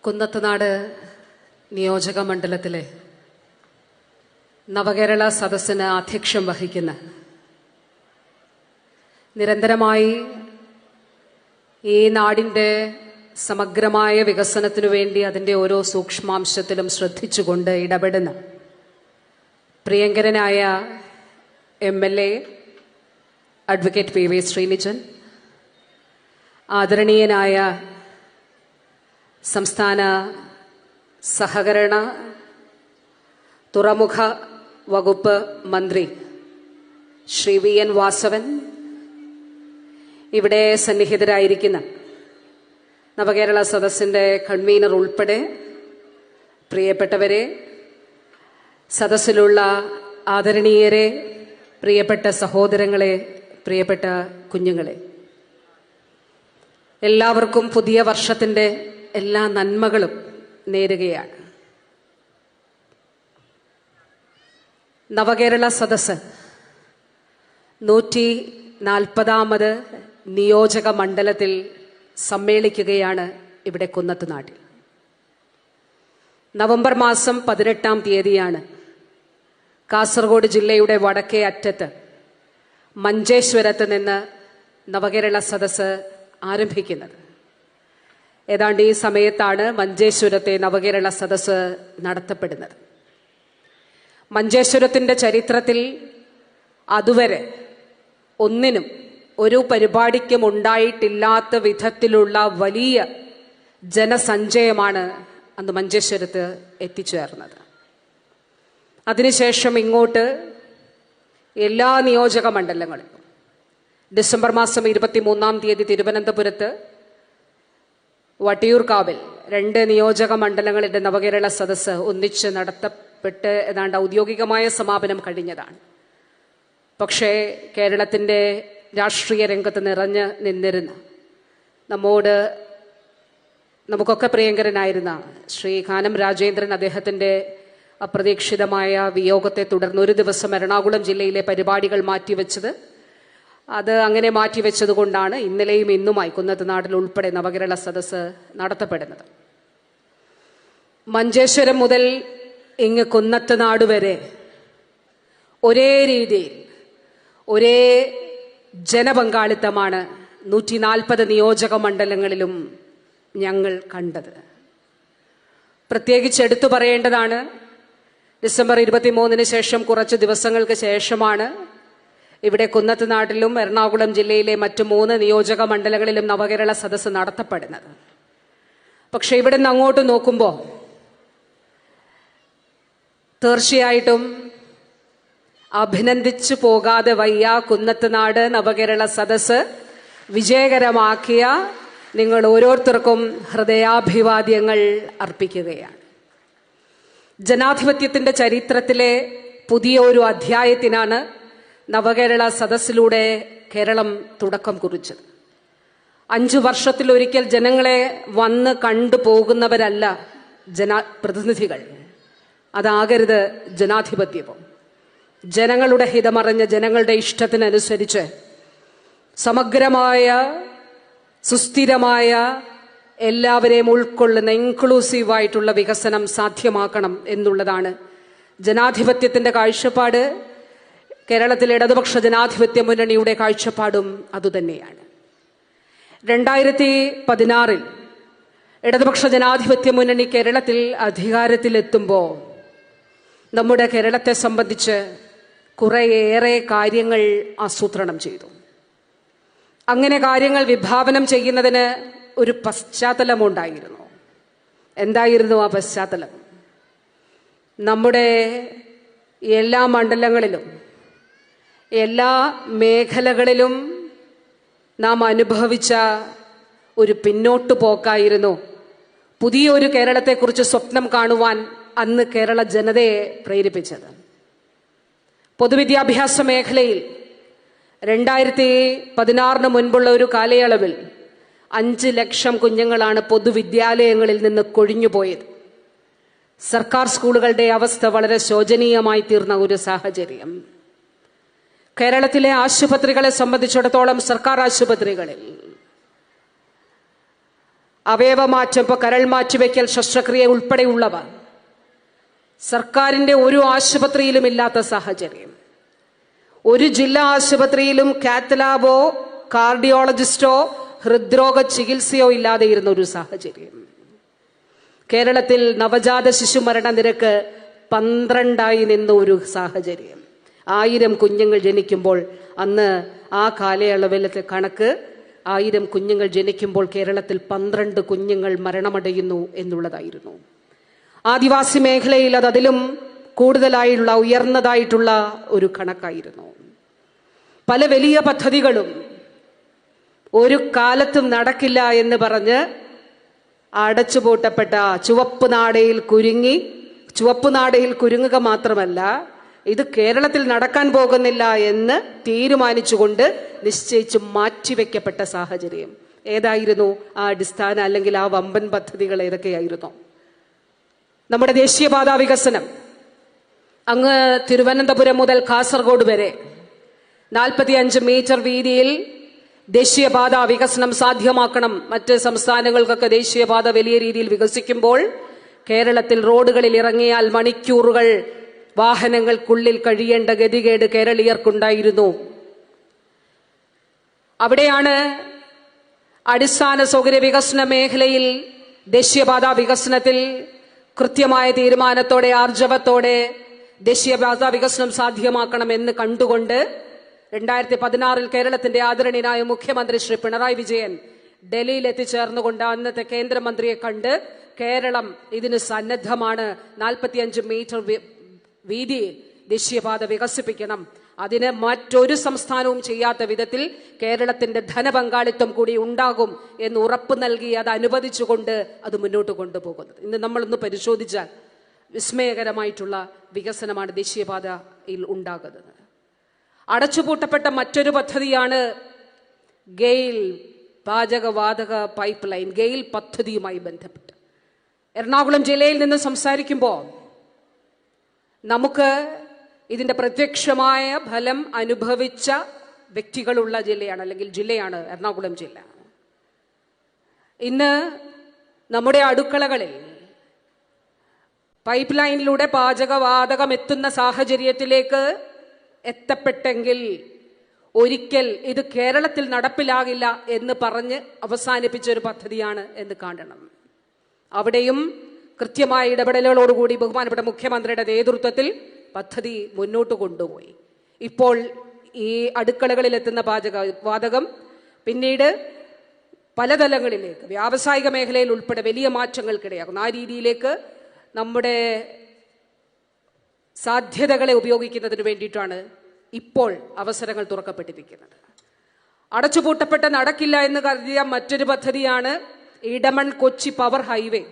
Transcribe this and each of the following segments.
കുന്നത്തുനാട് നിയോജക മണ്ഡലത്തിലെ നവകേരള സദസ്സിന് ആധ്യക്ഷം വഹിക്കുന്ന, നിരന്തരമായി ഈ നാടിൻ്റെ സമഗ്രമായ വികസനത്തിനു വേണ്ടി അതിൻ്റെ ഓരോ സൂക്ഷ്മാംശത്തിലും ശ്രദ്ധിച്ചുകൊണ്ട് ഇടപെടുന്ന പ്രിയങ്കരനായ MLA അഡ്വക്കേറ്റ് PV ശ്രീനിജൻ, ആദരണീയനായ സംസ്ഥാന സഹകരണ തുറമുഖ വകുപ്പ് മന്ത്രി ശ്രീ VN വാസവൻ, ഇവിടെ സന്നിഹിതരായിരിക്കുന്ന നവകേരള സദസ്സിൻ്റെ കൺവീനർ ഉൾപ്പെടെ പ്രിയപ്പെട്ടവരെ, സദസ്സിലുള്ള ആദരണീയരെ, പ്രിയപ്പെട്ട സഹോദരങ്ങളെ, പ്രിയപ്പെട്ട കുഞ്ഞുങ്ങളെ, എല്ലാവർക്കും പുതിയ വർഷത്തിൻ്റെ എല്ലാ നന്മകളും നേരുകയാണ്. നവകേരള സദസ്സ് 140ാമത് നിയോജക മണ്ഡലത്തിൽ സമ്മേളിക്കുകയാണ് ഇവിടെ കുന്നത്തുനാട്ടിൽ. നവംബർ മാസം 18-ാം തീയതിയാണ് കാസർഗോഡ് ജില്ലയുടെ വടക്കേ അറ്റത്ത് മഞ്ചേശ്വരത്ത് നിന്ന് നവകേരള സദസ്സ് ആരംഭിക്കുന്നത്. ഏതാണ്ട് ഈ സമയത്താണ് മഞ്ചേശ്വരത്തെ നവകേരള സദസ്സ് നടത്തപ്പെടുന്നത്. മഞ്ചേശ്വരത്തിൻ്റെ ചരിത്രത്തിൽ അതുവരെ ഒന്നിനും ഒരു പരിപാടിക്കും ഉണ്ടായിട്ടില്ലാത്ത വിധത്തിലുള്ള വലിയ ജനസഞ്ചയമാണ് അന്ന് മഞ്ചേശ്വരത്ത് എത്തിച്ചേർന്നത്. അതിനുശേഷം ഇങ്ങോട്ട് എല്ലാ നിയോജക മണ്ഡലങ്ങളിലും ഡിസംബർ മാസം 23-ാം തീയതി തിരുവനന്തപുരത്ത് വട്ടിയൂർക്കാവിൽ 2 നിയോജക മണ്ഡലങ്ങളുടെ നവകേരള സദസ്സ് ഒന്നിച്ച് നടത്തപ്പെട്ട് ഏതാണ്ട് ഔദ്യോഗികമായ സമാപനം കഴിഞ്ഞതാണ്. പക്ഷേ കേരളത്തിൻ്റെ രാഷ്ട്രീയ രംഗത്ത് നിറഞ്ഞ് നിന്നിരുന്ന നമുക്കൊക്കെ പ്രിയങ്കരനായിരുന്ന ശ്രീ കാനം രാജേന്ദ്രൻ, അദ്ദേഹത്തിൻ്റെ അപ്രതീക്ഷിതമായ വിയോഗത്തെ തുടർന്ന് ഒരു ദിവസം എറണാകുളം ജില്ലയിലെ പരിപാടികൾ മാറ്റിവെച്ചത്. അത് അങ്ങനെ മാറ്റിവെച്ചത് കൊണ്ടാണ് ഇന്നലെയും ഇന്നുമായി കുന്നത്തുനാട്ടിൽ ഉൾപ്പെടെ നവകേരള സദസ്സ് നടത്തപ്പെടുന്നത്. മഞ്ചേശ്വരം മുതൽ ഇങ്ങ് കുന്നത്തുനാട് വരെ ഒരേ രീതിയിൽ ഒരേ ജനപങ്കാളിത്തമാണ് 140 നിയോജക മണ്ഡലങ്ങളിലും ഞങ്ങൾ കണ്ടത്. പ്രത്യേകിച്ച് എടുത്തു പറയേണ്ടതാണ്, ഡിസംബർ 23-ന് ശേഷം കുറച്ച് ദിവസങ്ങൾക്ക് ശേഷമാണ് ഇവിടെ കുന്നത്തുനാട്ടിലും എറണാകുളം ജില്ലയിലെ മറ്റു 3 നിയോജക മണ്ഡലങ്ങളിലും നവകേരള സദസ്സ് നടത്തപ്പെടുന്നത്. പക്ഷെ ഇവിടെ നിന്ന് അങ്ങോട്ട് നോക്കുമ്പോൾ തീർച്ചയായിട്ടും അഭിനന്ദിച്ചു പോകാതെ വയ്യ. കുന്നത്തുനാട് നവകേരള സദസ്സ് വിജയകരമാക്കിയ നിങ്ങൾ ഓരോരുത്തർക്കും ഹൃദയാഭിവാദ്യങ്ങൾ അർപ്പിക്കുകയാണ്. ജനാധിപത്യത്തിൻ്റെ ചരിത്രത്തിലെ പുതിയ ഒരു അധ്യായത്തിനാണ് നവകേരള സദസ്സിലൂടെ കേരളം തുടക്കം കുറിച്ചത്. 5 വർഷത്തിലൊരിക്കൽ ജനങ്ങളെ വന്ന് കണ്ടു പോകുന്നവരല്ല പ്രതിനിധികൾ. അതാകരുത് ജനാധിപത്യവും. ജനങ്ങളുടെ ഹിതമറിഞ്ഞ് ജനങ്ങളുടെ ഇഷ്ടത്തിനനുസരിച്ച് സമഗ്രമായ സുസ്ഥിരമായ എല്ലാവരെയും ഉൾക്കൊള്ളുന്ന ഇൻക്ലൂസീവായിട്ടുള്ള വികസനം സാധ്യമാക്കണം എന്നുള്ളതാണ് ജനാധിപത്യത്തിൻ്റെ കാഴ്ചപ്പാട്. കേരളത്തിലെ ഇടതുപക്ഷ ജനാധിപത്യ മുന്നണിയുടെ കാഴ്ചപ്പാടും അതുതന്നെയാണ്. 2016-ൽ ഇടതുപക്ഷ ജനാധിപത്യ മുന്നണി കേരളത്തിൽ അധികാരത്തിലെത്തുമ്പോൾ നമ്മുടെ കേരളത്തെ സംബന്ധിച്ച് കുറേയേറെ കാര്യങ്ങൾ ആസൂത്രണം ചെയ്തു. അങ്ങനെ കാര്യങ്ങൾ വിഭാവനം ചെയ്യുന്നതിന് ഒരു പശ്ചാത്തലമുണ്ടായിരുന്നു. എന്തായിരുന്നു ആ പശ്ചാത്തലം? നമ്മുടെ എല്ലാ മണ്ഡലങ്ങളിലും എല്ലാ മേഖലകളിലും നാം അനുഭവിച്ച ഒരു പിന്നോട്ടു പോക്കായിരുന്നു പുതിയൊരു കേരളത്തെക്കുറിച്ച് സ്വപ്നം കാണുവാൻ അന്ന് കേരള ജനതയെ പ്രേരിപ്പിച്ചത്. പൊതുവിദ്യാഭ്യാസ മേഖലയിൽ 2016-ന് മുൻപുള്ള ഒരു കാലയളവിൽ 5 ലക്ഷം കുഞ്ഞുങ്ങളാണ് പൊതുവിദ്യാലയങ്ങളിൽ നിന്ന് കൊഴിഞ്ഞുപോയത്. സർക്കാർ സ്കൂളുകളുടെ അവസ്ഥ വളരെ ശോചനീയമായി തീർന്ന ഒരു സാഹചര്യം. കേരളത്തിലെ ആശുപത്രികളെ സംബന്ധിച്ചിടത്തോളം സർക്കാർ ആശുപത്രികളിൽ അവയവമാറ്റം, ഇപ്പോൾ കരൾ മാറ്റിവെക്കൽ ശസ്ത്രക്രിയ ഉൾപ്പെടെയുള്ളവ സർക്കാരിൻ്റെ ഒരു ആശുപത്രിയിലും ഇല്ലാത്ത സാഹചര്യം. ഒരു ജില്ലാ ആശുപത്രിയിലും കാത്തലാബോ കാർഡിയോളജിസ്റ്റോ ഹൃദ്രോഗ ചികിത്സയോ ഇല്ലാതെ ഇരുന്ന ഒരു സാഹചര്യം. കേരളത്തിൽ നവജാത ശിശു മരണ നിരക്ക് 12 നിന്ന ഒരു സാഹചര്യം. 1000 കുഞ്ഞുങ്ങൾ ജനിക്കുമ്പോൾ, അന്ന് ആ കാലയളവിലത്തെ കണക്ക് 1000 കുഞ്ഞുങ്ങൾ ജനിക്കുമ്പോൾ കേരളത്തിൽ 12 കുഞ്ഞുങ്ങൾ മരണമടയുന്നു എന്നുള്ളതായിരുന്നു. ആദിവാസി മേഖലയിൽ അത് അതിലും കൂടുതലായുള്ള ഉയർന്നതായിട്ടുള്ള ഒരു കണക്കായിരുന്നു. പല വലിയ പദ്ധതികളും ഒരു കാലത്തും നടക്കില്ല എന്ന് പറഞ്ഞ് അടച്ചുപൂട്ടപ്പെട്ട ചുവപ്പ് നാടയിൽ കുരുങ്ങുക മാത്രമല്ല, ഇത് കേരളത്തിൽ നടക്കാൻ പോകുന്നില്ല എന്ന് തീരുമാനിച്ചുകൊണ്ട് നിശ്ചയിച്ച് മാറ്റിവെക്കപ്പെട്ട സാഹചര്യം. ഏതായിരുന്നു ആ അടിസ്ഥാന അല്ലെങ്കിൽ ആ വമ്പൻ പദ്ധതികൾ ഏതൊക്കെയായിരുന്നു? നമ്മുടെ ദേശീയപാതാ വികസനം അങ്ങ് തിരുവനന്തപുരം മുതൽ കാസർഗോഡ് വരെ 45 മീറ്റർ വീതിയിൽ ദേശീയപാതാ വികസനം സാധ്യമാക്കണം. മറ്റ് സംസ്ഥാനങ്ങൾക്കൊക്കെ ദേശീയപാത വലിയ രീതിയിൽ വികസിക്കുമ്പോൾ കേരളത്തിൽ റോഡുകളിൽ ഇറങ്ങിയാൽ മണിക്കൂറുകൾ വാഹനങ്ങൾക്കുള്ളിൽ കഴിയേണ്ട ഗതികേട് കേരളീയർക്കുണ്ടായിരുന്നു. അവിടെയാണ് അടിസ്ഥാന സൗകര്യ വികസന മേഖലയിൽ ദേശീയപാതാ വികസനത്തിൽ കൃത്യമായ തീരുമാനത്തോടെ, ആർജവത്തോടെ ദേശീയപാതാ വികസനം സാധ്യമാക്കണമെന്ന് കണ്ടുകൊണ്ട് 2016 കേരളത്തിന്റെ ആദരണീയനായ മുഖ്യമന്ത്രി ശ്രീ പിണറായി വിജയൻ ഡൽഹിയിൽ എത്തിച്ചേർന്നുകൊണ്ട് അന്നത്തെ കേന്ദ്രമന്ത്രിയെ കണ്ട് കേരളം ഇതിന് സന്നദ്ധമാണ്, 45 മീറ്റർ വീതി ദേശീയപാത വികസിപ്പിക്കണം, അതിന് മറ്റൊരു സംസ്ഥാനവും ചെയ്യാത്ത വിധത്തിൽ കേരളത്തിന്റെ ധനപങ്കാളിത്തം കൂടി ഉണ്ടാകും എന്ന് ഉറപ്പ് നൽകി അത് അനുവദിച്ചുകൊണ്ട് അത് മുന്നോട്ട് കൊണ്ടുപോകുന്നത്. ഇന്ന് നമ്മളൊന്ന് പരിശോധിച്ചാൽ വിസ്മയകരമായിട്ടുള്ള വികസനമാണ് ദേശീയപാതയിൽ ഉണ്ടാകുന്നത്. അടച്ചുപൂട്ടപ്പെട്ട മറ്റൊരു പദ്ധതിയാണ് ഗെയിൽ പാചകവാതക പൈപ്പ് ലൈൻ. ഗെയിൽ പദ്ധതിയുമായി ബന്ധപ്പെട്ട് എറണാകുളം ജില്ലയിൽ നിന്ന് സംസാരിക്കുമ്പോൾ നമുക്ക് ഇതിന്റെ പ്രത്യക്ഷമായ ഫലം അനുഭവിച്ച വ്യക്തികളുള്ള ജില്ലയാണ്, അല്ലെങ്കിൽ ജില്ലയാണ് എറണാകുളം ജില്ല. ഇന്ന് നമ്മുടെ അടുക്കളകളിൽ പൈപ്പ് ലൈനിലൂടെ പാചകവാതകം എത്തുന്ന സാഹചര്യത്തിലേക്ക് എത്തപ്പെട്ടെങ്കിൽ ഒരിക്കൽ ഇത് കേരളത്തിൽ നടപ്പിലാകില്ല എന്ന് പറഞ്ഞ് അവസാനിപ്പിച്ച ഒരു പദ്ധതിയാണ് എന്ന് കാണണം. അവിടെയും കൃത്യമായ ഇടപെടലുകളോടുകൂടി ബഹുമാനപ്പെട്ട മുഖ്യമന്ത്രിയുടെ നേതൃത്വത്തിൽ പദ്ധതി മുന്നോട്ട് കൊണ്ടുപോയി. ഇപ്പോൾ ഈ അടുക്കളകളിൽ എത്തുന്ന പാചകവാതകം പിന്നീട് പല തലങ്ങളിലേക്ക്, വ്യാവസായിക മേഖലയിൽ ഉൾപ്പെടെ വലിയ മാറ്റങ്ങൾക്കിടയാകുന്നു. ആ രീതിയിലേക്ക് നമ്മുടെ സാധ്യതകളെ ഉപയോഗിക്കുന്നതിന് വേണ്ടിയിട്ടാണ് ഇപ്പോൾ അവസരങ്ങൾ തുറക്കപ്പെട്ടിരിക്കുന്നത്. അടച്ചുപൂട്ടപ്പെട്ട നടക്കില്ല എന്ന് കരുതിയ മറ്റൊരു പദ്ധതിയാണ് ഇടമൺ കൊച്ചി പവർ ഹൈവേ.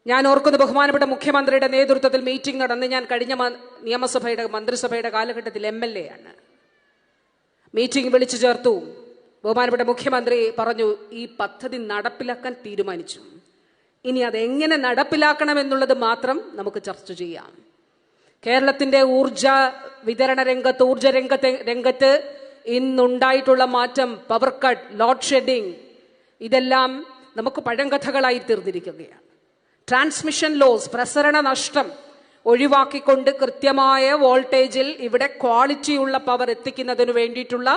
ഞാൻ ഓർക്കുന്ന ബഹുമാനപ്പെട്ട മുഖ്യമന്ത്രിയുടെ നേതൃത്വത്തിൽ മീറ്റിംഗ് നടന്ന്, ഞാൻ കഴിഞ്ഞ മന്ത്രിസഭയുടെ കാലഘട്ടത്തിൽ MLA ആണ്. മീറ്റിംഗ് വിളിച്ചു ചേർത്തു. ബഹുമാനപ്പെട്ട മുഖ്യമന്ത്രി പറഞ്ഞു, ഈ പദ്ധതി നടപ്പിലാക്കാൻ തീരുമാനിച്ചു, ഇനി അതെങ്ങനെ നടപ്പിലാക്കണമെന്നുള്ളത് മാത്രം നമുക്ക് ചർച്ച ചെയ്യാം. കേരളത്തിന്റെ ഊർജ വിതരണ രംഗത്ത്, രംഗത്ത് ഇന്നുണ്ടായിട്ടുള്ള മാറ്റം, പവർ കട്ട്, ലോഡ് ഷെഡിങ്, ഇതെല്ലാം നമുക്ക് പഴങ്കഥകളായി തീർന്നിരിക്കുകയാണ്. ട്രാൻസ്മിഷൻ ലോസ്, പ്രസരണ നഷ്ടം ഒഴിവാക്കിക്കൊണ്ട് കൃത്യമായ വോൾട്ടേജിൽ ഇവിടെ ക്വാളിറ്റിയുള്ള പവർ എത്തിക്കുന്നതിന് വേണ്ടിയിട്ടുള്ള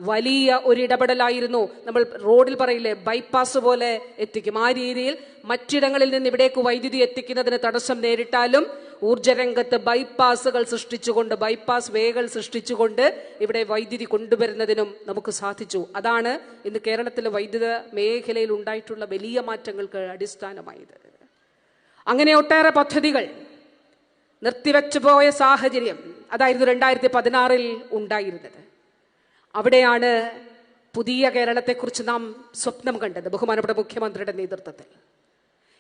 വലിയ ഒരു ഇടപെടലായിരുന്നു. നമ്മൾ റോഡിൽ പറയില്ലേ, ബൈപ്പാസ് പോലെ എത്തിക്കും. ആ രീതിയിൽ മറ്റിടങ്ങളിൽ നിന്ന് ഇവിടേക്ക് വൈദ്യുതി എത്തിക്കുന്നതിന് തടസ്സം നേരിട്ടാലും ഊർജ്ജരംഗത്ത് ബൈപ്പാസുകൾ സൃഷ്ടിച്ചുകൊണ്ട്, ബൈപ്പാസ് വേകൾ സൃഷ്ടിച്ചുകൊണ്ട് ഇവിടെ വൈദ്യുതി കൊണ്ടുവരുന്നതിനും നമുക്ക് സാധിച്ചു. അതാണ് ഇന്ന് കേരളത്തിലെ വൈദ്യുത മേഖലയിൽ ഉണ്ടായിട്ടുള്ള വലിയ മാറ്റങ്ങൾക്ക് അടിസ്ഥാനമായത്. അങ്ങനെ ഒട്ടേറെ പദ്ധതികൾ നിർത്തിവെച്ചു പോയ സാഹചര്യം അതായിരുന്നു 2016 ഉണ്ടായിരുന്നത്. അവിടെയാണ് പുതിയ കേരളത്തെക്കുറിച്ച് നാം സ്വപ്നം കണ്ടത് ബഹുമാനപ്പെട്ട മുഖ്യമന്ത്രിയുടെ നേതൃത്വത്തിൽ.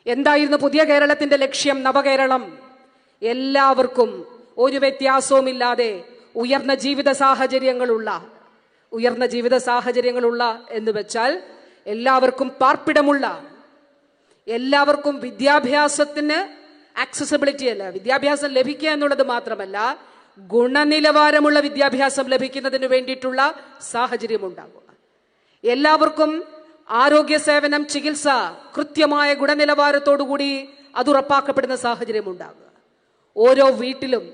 എന്തായിരുന്നു പുതിയ കേരളത്തിന്റെ ലക്ഷ്യം? നവകേരളം. എല്ലാവർക്കും ഒരു വ്യത്യാസവുമില്ലാതെ ഉയർന്ന ജീവിത സാഹചര്യങ്ങളുള്ള എന്ന് വെച്ചാൽ എല്ലാവർക്കും പാർപ്പിടമുള്ള, എല്ലാവർക്കും വിദ്യാഭ്യാസത്തിന് ആക്സസിബിലിറ്റി അല്ല, വിദ്യാഭ്യാസം ലഭിക്കുക എന്നുള്ളത് മാത്രമല്ല, ഗുണനിലവാരമുള്ള വിദ്യാഭ്യാസം ലഭിക്കുന്നതിന് വേണ്ടിയിട്ടുള്ള സാഹചര്യം ഉണ്ടാകുക. എല്ലാവർക്കും ആരോഗ്യ സേവനം, ചികിത്സ കൃത്യമായ ഗുണനിലവാരത്തോടുകൂടി അത് ഉറപ്പാക്കപ്പെടുന്ന സാഹചര്യം ഉണ്ടാകുക. ഓരോ വീട്ടിലും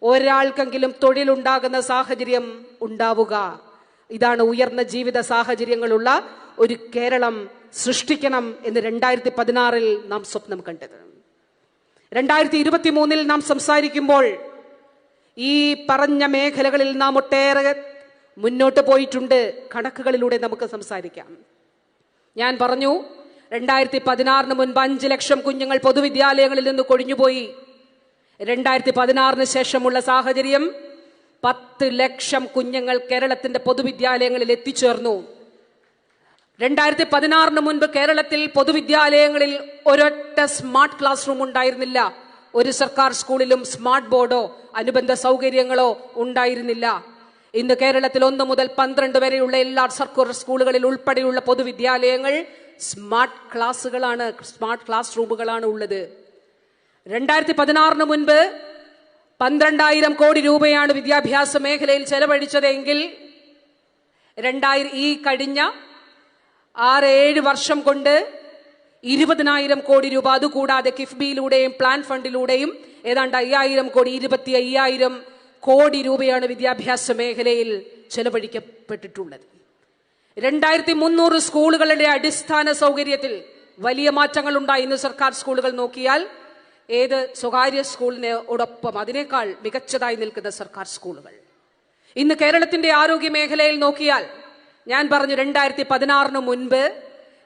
ഒരാൾക്കെങ്കിലും തൊഴിലുണ്ടാകുന്ന സാഹചര്യം ഉണ്ടാവുക. ഇതാണ് ഉയർന്ന ജീവിത സാഹചര്യങ്ങളുള്ള ഒരു കേരളം സൃഷ്ടിക്കണം എന്ന് 2016 നാം സ്വപ്നം കണ്ടത്. 2023 നാം സംസാരിക്കുമ്പോൾ ഈ പറഞ്ഞ മേഖലകളിൽ നാം ഒട്ടേറെ മുന്നോട്ട് പോയിട്ടുണ്ട്. കണക്കുകളിലൂടെ നമുക്ക് സംസാരിക്കാം. ഞാൻ പറഞ്ഞു, 2016 മുൻപ് 5 ലക്ഷം കുഞ്ഞുങ്ങൾ പൊതുവിദ്യാലയങ്ങളിൽ നിന്ന് കൊഴിഞ്ഞുപോയി. 2016 ശേഷമുള്ള സാഹചര്യം 10 ലക്ഷം കുഞ്ഞുങ്ങൾ കേരളത്തിന്റെ പൊതുവിദ്യാലയങ്ങളിൽ എത്തിച്ചേർന്നു. 2016 മുൻപ് കേരളത്തിൽ പൊതുവിദ്യാലയങ്ങളിൽ ഒരൊറ്റ സ്മാർട്ട് ക്ലാസ് റൂം ഉണ്ടായിരുന്നില്ല. ഒരു സർക്കാർ സ്കൂളിലും സ്മാർട്ട് ബോർഡോ അനുബന്ധ സൗകര്യങ്ങളോ ഉണ്ടായിരുന്നില്ല. ഇന്ന് കേരളത്തിൽ 1 മുതൽ 12 വരെയുള്ള എല്ലാ സർക്കാർ സ്കൂളുകളിൽ ഉൾപ്പെടെയുള്ള പൊതുവിദ്യാലയങ്ങൾ സ്മാർട്ട് ക്ലാസ്സുകളാണ്, സ്മാർട്ട് ക്ലാസ് റൂമുകളാണ് ഉള്ളത്. 2016 മുൻപ് 12,000 കോടി രൂപയാണ് വിദ്യാഭ്യാസ മേഖലയിൽ ചെലവഴിച്ചതെങ്കിൽ ഈ കഴിഞ്ഞ 6-7 വർഷം കൊണ്ട് 20,000 കോടി രൂപ, അതുകൂടാതെ കിഫ്ബിയിലൂടെയും പ്ലാൻ ഫണ്ടിലൂടെയും ഏതാണ്ട് 5,000 കോടി, 25,000 കോടി രൂപയാണ് വിദ്യാഭ്യാസ മേഖലയിൽ ചെലവഴിക്കപ്പെട്ടിട്ടുള്ളത്. 2,300 സ്കൂളുകളുടെ അടിസ്ഥാന സൗകര്യത്തിൽ വലിയ മാറ്റങ്ങൾ ഉണ്ടായി. ഇന്ന് സർക്കാർ സ്കൂളുകൾ നോക്കിയാൽ ഏത് സ്വകാര്യ സ്കൂളിനോടൊപ്പം അതിനേക്കാൾ മികച്ചതായി നിൽക്കുന്ന സർക്കാർ സ്കൂളുകൾ. ഇന്ന് കേരളത്തിന്റെ ആരോഗ്യ മേഖലയിൽ നോക്കിയാൽ, ഞാൻ പറഞ്ഞു 2016 മുൻപ്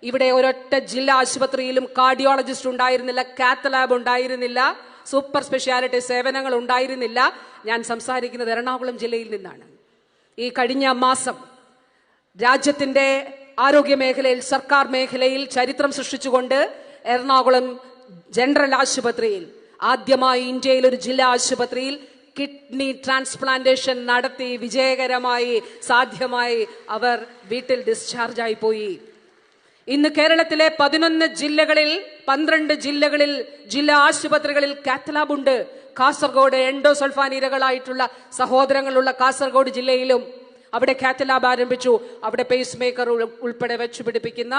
ഇവിടെ ഒരൊറ്റ ജില്ലാ ആശുപത്രിയിലും കാർഡിയോളജിസ്റ്റ് ഉണ്ടായിരുന്നില്ല, കാത്ത് ലാബ് ഉണ്ടായിരുന്നില്ല, സൂപ്പർ സ്പെഷ്യാലിറ്റി സേവനങ്ങൾ ഉണ്ടായിരുന്നില്ല. ഞാൻ സംസാരിക്കുന്നത് എറണാകുളം ജില്ലയിൽ നിന്നാണ്. ഈ കഴിഞ്ഞ മാസം രാജ്യത്തിന്റെ ആരോഗ്യ മേഖലയിൽ, സർക്കാർ മേഖലയിൽ ചരിത്രം സൃഷ്ടിച്ചുകൊണ്ട് എറണാകുളം ജനറൽ ആശുപത്രിയിൽ ആദ്യമായി ഇന്ത്യയിൽ ഒരു ജില്ലാ ആശുപത്രിയിൽ കിഡ്നി ട്രാൻസ്പ്ലാന്റേഷൻ നടത്തി വിജയകരമായി സാധ്യമായി അവർ വീട്ടിൽ ഡിസ്ചാർജായി പോയി. ഇന്ന് കേരളത്തിലെ 11 ജില്ലകളിൽ 12 ജില്ലകളിൽ ജില്ലാ ആശുപത്രികളിൽ കാത്ത് ലാബ് ഉണ്ട്. കാസർഗോഡ് എൻഡോസൾഫാൻ ഇരകളായിട്ടുള്ള സഹോദരങ്ങളുള്ള കാസർഗോഡ് ജില്ലയിലും അവിടെ കാത്ത് ലാബ് ആരംഭിച്ചു. അവിടെ പേസ് മേക്കർ ഉൾപ്പെടെ വെച്ചു പിടിപ്പിക്കുന്ന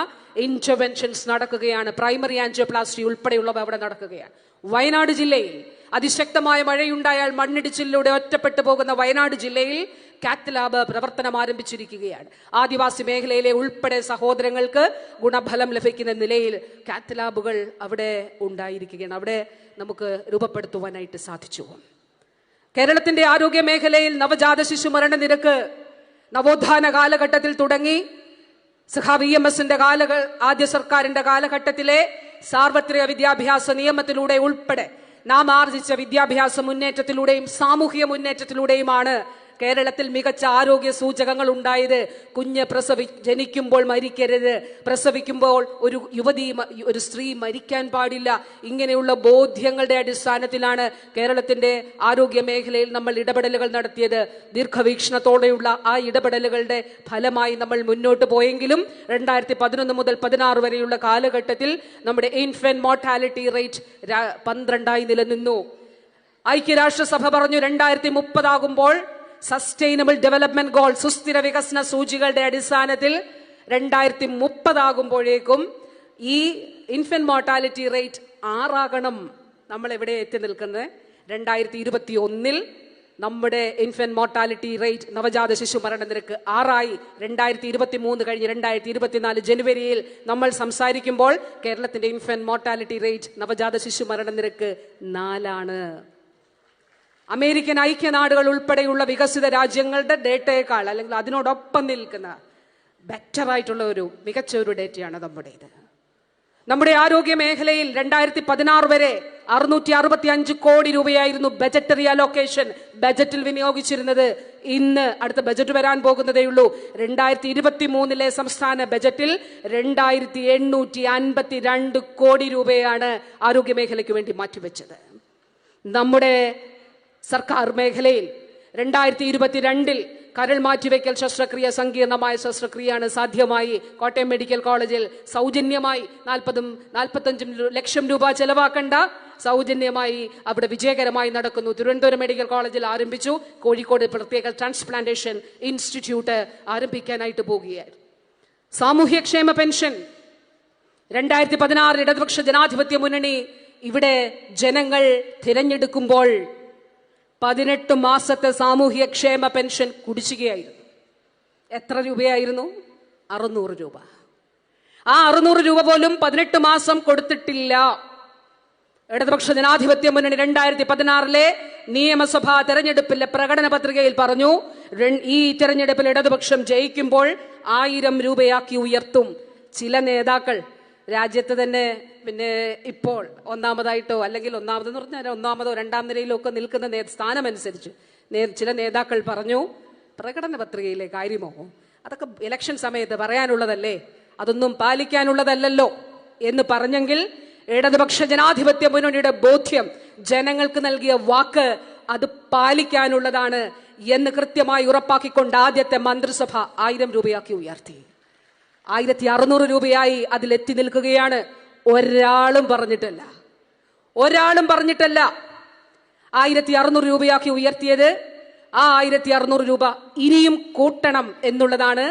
ഇന്റർവെൻഷൻസ് നടക്കുകയാണ്. പ്രൈമറി ആൻജിയോപ്ലാസ്റ്റി ഉൾപ്പെടെയുള്ളവ അവിടെ നടക്കുകയാണ്. വയനാട് ജില്ലയിൽ അതിശക്തമായ മഴയുണ്ടായാൽ മണ്ണിടിച്ചിലൂടെ ഒറ്റപ്പെട്ടു പോകുന്ന വയനാട് ജില്ലയിൽ കാത്ത് ലാബ് പ്രവർത്തനം ആരംഭിച്ചിരിക്കുകയാണ്. ആദിവാസി മേഖലയിലെ ഉൾപ്പെടെ സഹോദരങ്ങൾക്ക് ഗുണഫലം ലഭിക്കുന്ന നിലയിൽ കാത്ത് ലാബുകൾ അവിടെ ഉണ്ടായിരിക്കുകയാണ്. അവിടെ നമുക്ക് രൂപപ്പെടുത്തുവാനായിട്ട് സാധിച്ചു. കേരളത്തിന്റെ ആരോഗ്യ മേഖലയിൽ നവജാത ശിശു മരണ നിരക്ക് നവോത്ഥാന കാലഘട്ടത്തിൽ തുടങ്ങി സഖാവ് EMSന്റെ ആദ്യ സർക്കാരിന്റെ കാലഘട്ടത്തിലെ സാർവത്രിക വിദ്യാഭ്യാസ നിയമത്തിലൂടെ ഉൾപ്പെടെ നാം ആർജിച്ച വിദ്യാഭ്യാസ മുന്നേറ്റത്തിലൂടെയും സാമൂഹിക മുന്നേറ്റത്തിലൂടെയുമാണ് കേരളത്തിൽ മികച്ച ആരോഗ്യ സൂചകങ്ങൾ ഉണ്ടായത്. കുഞ്ഞ് ജനിക്കുമ്പോൾ മരിക്കരുത്, പ്രസവിക്കുമ്പോൾ ഒരു സ്ത്രീ മരിക്കാൻ പാടില്ല. ഇങ്ങനെയുള്ള ബോധ്യങ്ങളുടെ അടിസ്ഥാനത്തിലാണ് കേരളത്തിന്റെ ആരോഗ്യ മേഖലയിൽ നമ്മൾ ഇടപെടലുകൾ നടത്തിയത്. ദീർഘവീക്ഷണത്തോടെയുള്ള ആ ഇടപെടലുകളുടെ ഫലമായി നമ്മൾ മുന്നോട്ട് പോയെങ്കിലും 2011 മുതൽ 16 വരെയുള്ള കാലഘട്ടത്തിൽ നമ്മുടെ ഇൻഫന്റ് മോർട്ടാലിറ്റി റേറ്റ് 12 നിലനിന്നു. ഐക്യരാഷ്ട്രസഭ പറഞ്ഞു 2030 ആകുമ്പോൾ സസ്റ്റൈനബിൾ ഡെവലപ്മെന്റ് ഗോൾ, സുസ്ഥിര വികസന സൂചികളുടെ അടിസ്ഥാനത്തിൽ 2030 ആകുമ്പോഴേക്കും ഈ ഇൻഫന്റ് മോർട്ടാലിറ്റി റേറ്റ് 6 ആകണം. നമ്മൾ എവിടെ എത്തി നിൽക്കുന്നത്? 2021 നമ്മുടെ ഇൻഫന്റ് മോർട്ടാലിറ്റി റേറ്റ്, നവജാത ശിശു മരണ നിരക്ക് 6 2023 കഴിഞ്ഞ് 2024 ജനുവരിയിൽ നമ്മൾ സംസാരിക്കുമ്പോൾ കേരളത്തിന്റെ ഇൻഫന്റ് മോർട്ടാലിറ്റി റേറ്റ്, നവജാത ശിശു മരണ നിരക്ക് 4. അമേരിക്കൻ ഐക്യനാടുകൾ ഉൾപ്പെടെയുള്ള വികസിത രാജ്യങ്ങളുടെ ഡേറ്റയേക്കാൾ അല്ലെങ്കിൽ അതിനോടൊപ്പം നിൽക്കുന്ന ബെറ്റർ ആയിട്ടുള്ള മികച്ച ഒരു ഡേറ്റയാണ് നമ്മുടേത്. നമ്മുടെ ആരോഗ്യ മേഖലയിൽ 2016 വരെ 665 കോടി രൂപയായിരുന്നു ബജറ്ററി അലോക്കേഷൻ, ബജറ്റിൽ വിനിയോഗിച്ചിരുന്നത്. ഇന്ന് അടുത്ത ബജറ്റ് വരാൻ പോകുന്നതേയുള്ളൂ. 2023 സംസ്ഥാന ബജറ്റിൽ 2,852 കോടി രൂപയാണ് ആരോഗ്യ മേഖലയ്ക്ക് വേണ്ടി മാറ്റിവെച്ചത്. നമ്മുടെ സർക്കാർ മേഖലയിൽ 2022 കരൾ മാറ്റിവെക്കൽ ശസ്ത്രക്രിയ, സങ്കീർണമായ ശസ്ത്രക്രിയയാണ് സാധ്യമായി. കോട്ടയം മെഡിക്കൽ കോളേജിൽ സൗജന്യമായി 40-45 ലക്ഷം രൂപ ചെലവാക്കണ്ട, സൗജന്യമായി അവിടെ വിജയകരമായി നടക്കുന്നു. തിരുവനന്തപുരം മെഡിക്കൽ കോളേജിൽ ആരംഭിച്ചു. കോഴിക്കോട് പ്രത്യേക ട്രാൻസ്പ്ലാന്റേഷൻ ഇൻസ്റ്റിറ്റ്യൂട്ട് ആരംഭിക്കാനായിട്ട് പോകുകയായിരുന്നു. സാമൂഹ്യക്ഷേമ പെൻഷൻ 2016 ഇടതുപക്ഷ ജനാധിപത്യ മുന്നണി ഇവിടെ ജനങ്ങൾ തിരഞ്ഞെടുക്കുമ്പോൾ 18 മാസത്തെ സാമൂഹ്യക്ഷേമ പെൻഷൻ കുടിശ്ശികയായിരുന്നു. എത്ര രൂപയായിരുന്നു? 600 രൂപ. ആ 600 രൂപ പോലും 18 മാസം കൊടുത്തിട്ടില്ല. ഇടതുപക്ഷ ജനാധിപത്യ മുന്നണി 2016 നിയമസഭാ തെരഞ്ഞെടുപ്പിലെ പ്രകടന പത്രികയിൽ പറഞ്ഞു, ഈ തെരഞ്ഞെടുപ്പിൽ ഇടതുപക്ഷം ജയിക്കുമ്പോൾ 1000 രൂപയാക്കി ഉയർത്തും. ചില നേതാക്കൾ രാജ്യത്ത് തന്നെ പിന്നെ ഇപ്പോൾ ഒന്നാമതായിട്ടോ അല്ലെങ്കിൽ ഒന്നാമതെന്ന് പറഞ്ഞാൽ ഒന്നാമതോ രണ്ടാം നിരയിലോ ഒക്കെ നിൽക്കുന്ന സ്ഥാനമനുസരിച്ച് ചില നേതാക്കൾ പറഞ്ഞു, പ്രകടന പത്രികയിലെ കാര്യമോ, അതൊക്കെ ഇലക്ഷൻ സമയത്ത് പറയാനുള്ളതല്ലേ, അതൊന്നും പാലിക്കാനുള്ളതല്ലല്ലോ എന്ന് പറഞ്ഞെങ്കിൽ ഇടതുപക്ഷ ജനാധിപത്യ മുന്നണിയുടെ ബോധ്യം, ജനങ്ങൾക്ക് നൽകിയ വാക്ക് അത് പാലിക്കാനുള്ളതാണ് എന്ന് കൃത്യമായി ഉറപ്പാക്കിക്കൊണ്ട് ആദ്യത്തെ മന്ത്രിസഭ 1000 രൂപയാക്കി ഉയർത്തി. 1600 രൂപയായി അതിലെത്തി നിൽക്കുകയാണ്. ഒരാളും പറഞ്ഞിട്ടല്ല 1600 രൂപയാക്കി ഉയർത്തിയത്. ആ 1600 രൂപ ഇനിയും കൂട്ടണം എന്നുള്ളതാണ്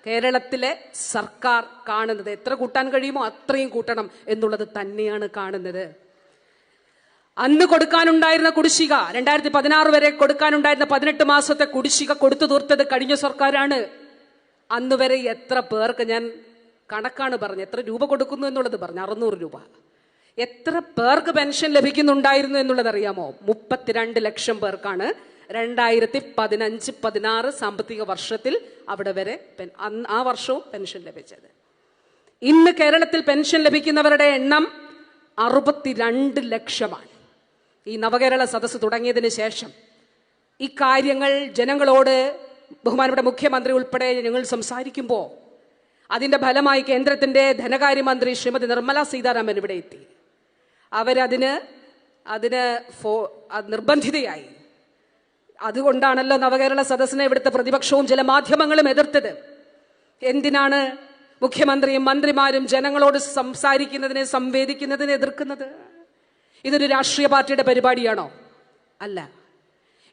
കേരളത്തിലെ സർക്കാർ കാണുന്നത്. എത്ര കൂട്ടാൻ കഴിയുമോ അത്രയും കൂട്ടണം എന്നുള്ളത് തന്നെയാണ് കാണുന്നത്. അന്ന് കൊടുക്കാനുണ്ടായിരുന്ന കുടിശ്ശിക 2016 വരെ കൊടുക്കാനുണ്ടായിരുന്ന 18 മാസത്തെ കുടിശ്ശിക കൊടുത്തു തീർത്തത് കഴിഞ്ഞ സർക്കാരാണ്. അന്ന് വരെ എത്ര പേർക്ക്, ഞാൻ കണക്കാണ് പറഞ്ഞു, എത്ര രൂപ കൊടുക്കുന്നു എന്നുള്ളത് പറഞ്ഞു, 600 രൂപ. എത്ര പേർക്ക് പെൻഷൻ ലഭിക്കുന്നുണ്ടായിരുന്നു എന്നുള്ളത് അറിയാമോ? 32 ലക്ഷം പേർക്കാണ് 2015-16 സാമ്പത്തിക വർഷത്തിൽ അവിടെ വരെ ആ വർഷവും പെൻഷൻ ലഭിച്ചത്. ഇന്ന് കേരളത്തിൽ പെൻഷൻ ലഭിക്കുന്നവരുടെ എണ്ണം 62 ലക്ഷമാണ്. ഈ നവകേരള സദസ്സ് തുടങ്ങിയതിന് ശേഷം ഈ കാര്യങ്ങൾ ജനങ്ങളോട് ബഹുമാനപ്പെട്ട മുഖ്യമന്ത്രി ഉൾപ്പെടെ ഞങ്ങൾ സംസാരിക്കുമ്പോൾ അതിന്റെ ഫലമായി കേന്ദ്രത്തിന്റെ ധനകാര്യമന്ത്രി ശ്രീമതി നിർമ്മല സീതാരാമൻ ഇവിടെ എത്തി. അവരതിന് നിർബന്ധിതയായി. അതുകൊണ്ടാണല്ലോ നവകേരള സദസ്സിനെ ഇവിടുത്തെ പ്രതിപക്ഷവും ചില മാധ്യമങ്ങളും എതിർത്തത്. എന്തിനാണ് മുഖ്യമന്ത്രിയും മന്ത്രിമാരും ജനങ്ങളോട് സംസാരിക്കുന്നതിനെ, സംവേദിക്കുന്നതിനെ എതിർക്കുന്നത്? ഇതൊരു രാഷ്ട്രീയ പാർട്ടിയുടെ പരിപാടിയാണോ? അല്ല.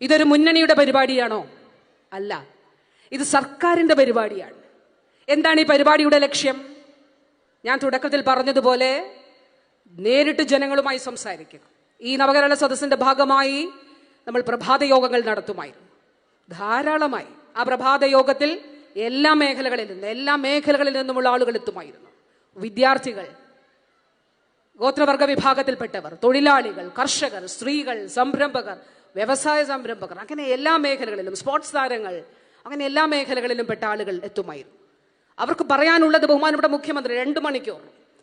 ഇതൊരു മുന്നണിയുടെ പരിപാടിയാണോ? അല്ല. ഇത് സർക്കാരിന്റെ പരിപാടിയാണ്. എന്താണ് ഈ പരിപാടിയുടെ ലക്ഷ്യം? ഞാൻ തുടക്കത്തിൽ പറഞ്ഞതുപോലെ നേരിട്ട് ജനങ്ങളുമായി സംസാരിക്കുക. ഈ നവകേരള സദസ്സിന്റെ ഭാഗമായി നമ്മൾ പ്രഭാത യോഗങ്ങൾ നടത്തുമായിരുന്നു, ധാരാളമായി. ആ പ്രഭാത യോഗത്തിൽ എല്ലാ മേഖലകളിൽ നിന്നുമുള്ള ആളുകൾ എത്തുമായിരുന്നു. വിദ്യാർത്ഥികൾ, ഗോത്രവർഗ വിഭാഗത്തിൽപ്പെട്ടവർ, തൊഴിലാളികൾ, കർഷകർ, സ്ത്രീകൾ, സംരംഭകർ, വ്യവസായ സംരംഭകർ, അങ്ങനെ എല്ലാ മേഖലകളിലും, സ്പോർട്സ് താരങ്ങൾ, അങ്ങനെ എല്ലാ മേഖലകളിലും പെട്ട ആളുകൾ എത്തുമായിരുന്നു. അവർക്ക് പറയാനുള്ളത് ബഹുമാനപ്പെട്ട മുഖ്യമന്ത്രി 2 മണിക്കൂർ